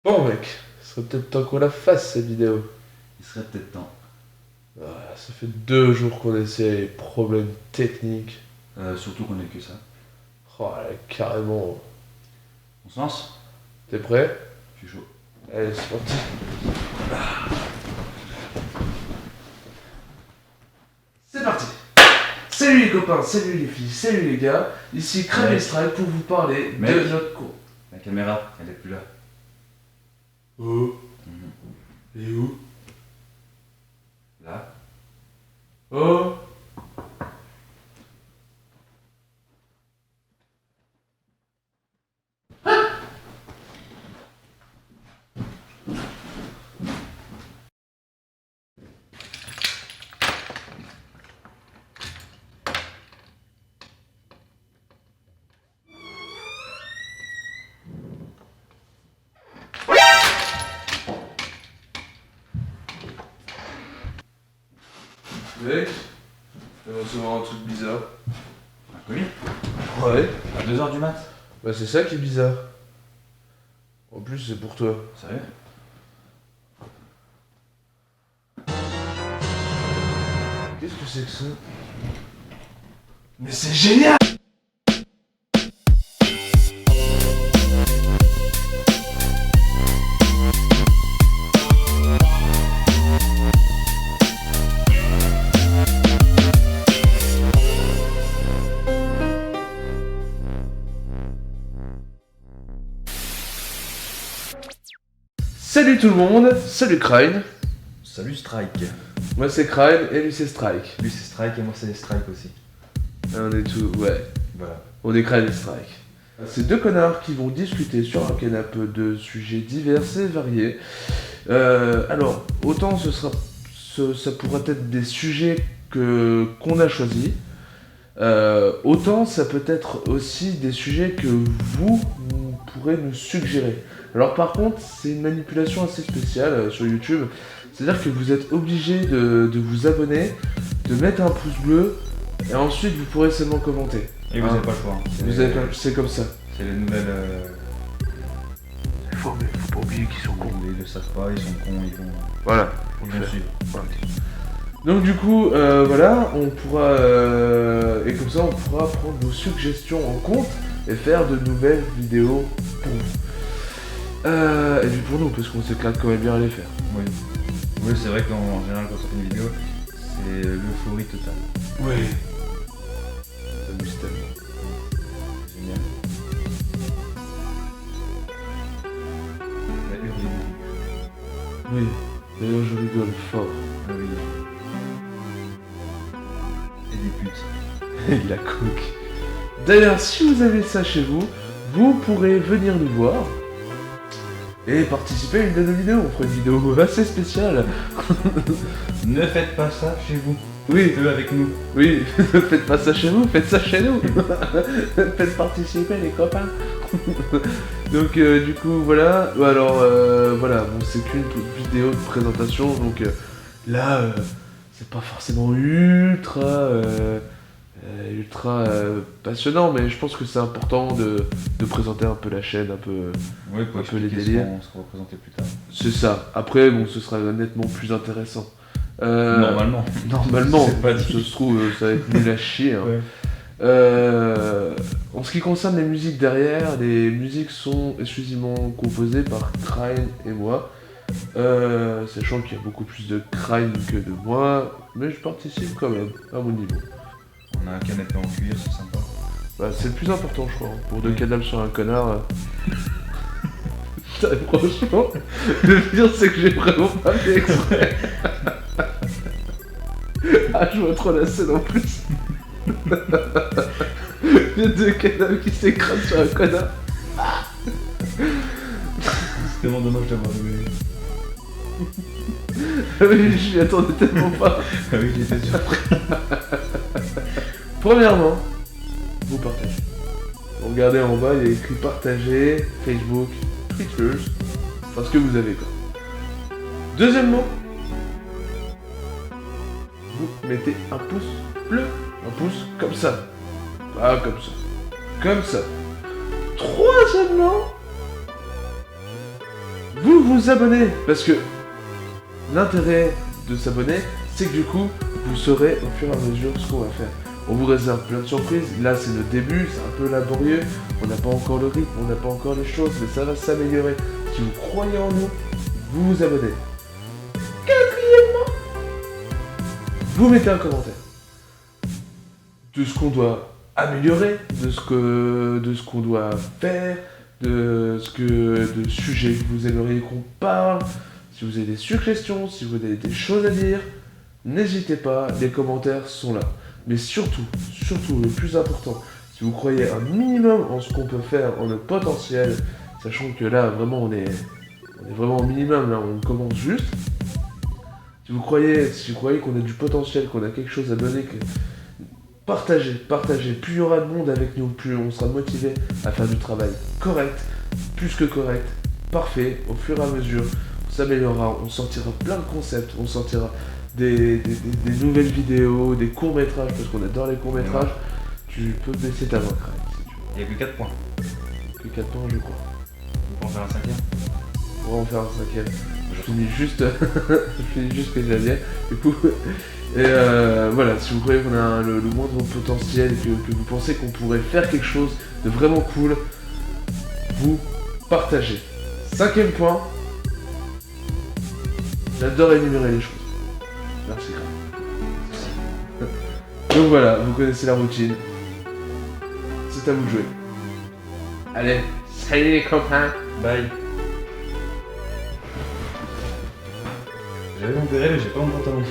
Bon mec, ce serait peut-être temps qu'on la fasse cette vidéo. Il serait peut-être temps. Ah, ça fait 2 jours qu'on essaie, problèmes techniques. Surtout qu'on est que ça. Oh là, carrément. On se lance? T'es prêt? Je suis chaud. Allez, c'est parti. C'est parti. Salut les copains, salut les filles, salut les gars. Ici Crème et Strike pour vous parler Mec. de notre cours. La caméra, elle est plus là. Oh, Mhm. et où? Là. Oh. Mec, je vais recevoir un truc bizarre. Un colis? Ouais. À 2h du mat? Bah c'est ça qui est bizarre. En plus c'est pour toi. Sérieux? Qu'est-ce que c'est que ça? Mais c'est génial! Salut tout le monde, salut Crane. Salut Strike. Moi c'est Crane et lui c'est Strike. Lui c'est Strike et moi c'est Strike aussi. On est tout, ouais, Voilà. on est Crane et Strike. C'est deux connards qui vont discuter sur un canapé de sujets divers et variés. Alors, autant ça pourrait être des sujets qu'on a choisis. Autant ça peut être aussi des sujets que vous pourrez nous suggérer. Alors par contre, c'est une manipulation assez spéciale sur YouTube. C'est-à-dire que vous êtes obligé de vous abonner, de mettre un pouce bleu, et ensuite vous pourrez seulement commenter. Et vous Hein. avez pas le choix. Hein. Vous avez pas- C'est comme ça. C'est les nouvelles. Faut pas oublier qu'ils sont cons. Ils le savent pas, ils sont cons, ils vont. Voilà. Ils vont suivre. Voilà. Donc du coup, voilà, on pourra et comme ça, on pourra prendre vos suggestions en compte et faire de nouvelles vidéos pour vous. Et puis pour nous, parce qu'on s'éclate quand même bien à les faire. Oui. Oui, c'est vrai qu'en général, quand on fait une vidéo, c'est l'euphorie totale. Oui. Ça m'amuse tellement. C'est génial. La hurle. Oui. D'ailleurs, je rigole fort. Ah oui. Et des putes. Et la coque. D'ailleurs, si vous avez ça chez vous, vous pourrez venir nous voir et participer à une de nos vidéos. On fera une vidéo assez spéciale. Ne faites pas ça chez vous. Oui, Faites-le avec nous. oui, ne faites pas ça chez vous, faites ça chez nous. Faites participer les copains. Donc du coup voilà, alors voilà, bon c'est qu'une vidéo de présentation, donc là c'est pas forcément ultra passionnant, mais je pense que c'est important de présenter un peu la chaîne, un peu. Oui, pour Un peu les expliquer délires. ce qu'on va présenter plus tard. C'est ça. Après bon, ce sera nettement plus intéressant. Normalement. Normalement, C'est pas dit. ça se trouve, ça va être nul à chier. Hein. Ouais. En ce qui concerne les musiques derrière, les musiques sont exclusivement composées par Crane et moi. Sachant qu'il y a beaucoup plus de Crane que de moi, mais je participe quand même à mon niveau. On a un canapé en cuir, c'est sympa. Bah, c'est le plus important, je crois. Hein. Pour deux Oui. cadavres sur un connard. Putain, franchement, le pire c'est que j'ai vraiment pas fait exprès. Ah, je vois trop la scène en plus. Il y a deux cadavres qui s'écrasent sur un connard. C'est tellement dommage d'avoir doublé. Oui, je m'y attendais tellement pas. Ah oui, j'étais surpris. Premièrement, vous partagez. Vous regardez en bas, il y a écrit partager, Facebook, Twitter, enfin ce que vous avez quoi. Deuxièmement, vous mettez un pouce bleu, un pouce comme ça. Pas comme ça. Comme ça. Troisièmement, vous vous abonnez. Parce que l'intérêt de s'abonner, c'est que du coup, vous saurez au fur et à mesure ce qu'on va faire. On vous réserve plein de surprises. Là, c'est le début, c'est un peu laborieux. On n'a pas encore le rythme, on n'a pas encore les choses, mais ça va s'améliorer. Si vous croyez en nous, vous vous abonnez. Quatrièmement, vous mettez un commentaire de ce qu'on doit améliorer, de ce qu'on doit faire, de sujets que vous aimeriez qu'on parle. Si vous avez des suggestions, si vous avez des choses à dire, n'hésitez pas, les commentaires sont là. Mais surtout, le plus important, si vous croyez un minimum en ce qu'on peut faire, en notre potentiel, sachant que là, vraiment, on est vraiment au minimum, là, on commence juste. Si vous croyez qu'on a du potentiel, qu'on a quelque chose à donner, partagez. Plus il y aura de monde avec nous, plus on sera motivé à faire du travail correct, plus que correct, parfait, au fur et à mesure. On s'améliorera, on sortira plein de concepts, on sortira des nouvelles vidéos, des courts-métrages, parce qu'on adore les courts-métrages. Tu peux baisser ta voix, Craig, si tu veux. Il n'y a que 4 points. Que 4 points, je crois. On peut en faire un 5ème. On va en faire un 5ème. Je finis juste ce que j'avais. Du coup, et voilà, si vous croyez qu'on a le moindre potentiel, que vous pensez qu'on pourrait faire quelque chose de vraiment cool, vous partagez. 5ème point. J'adore énumérer les choses. Merci, Craig. Donc voilà, vous connaissez la routine. C'est à vous de jouer. Allez, salut les copains. Bye. J'avais mon béret, mais j'ai pas mon pantalon.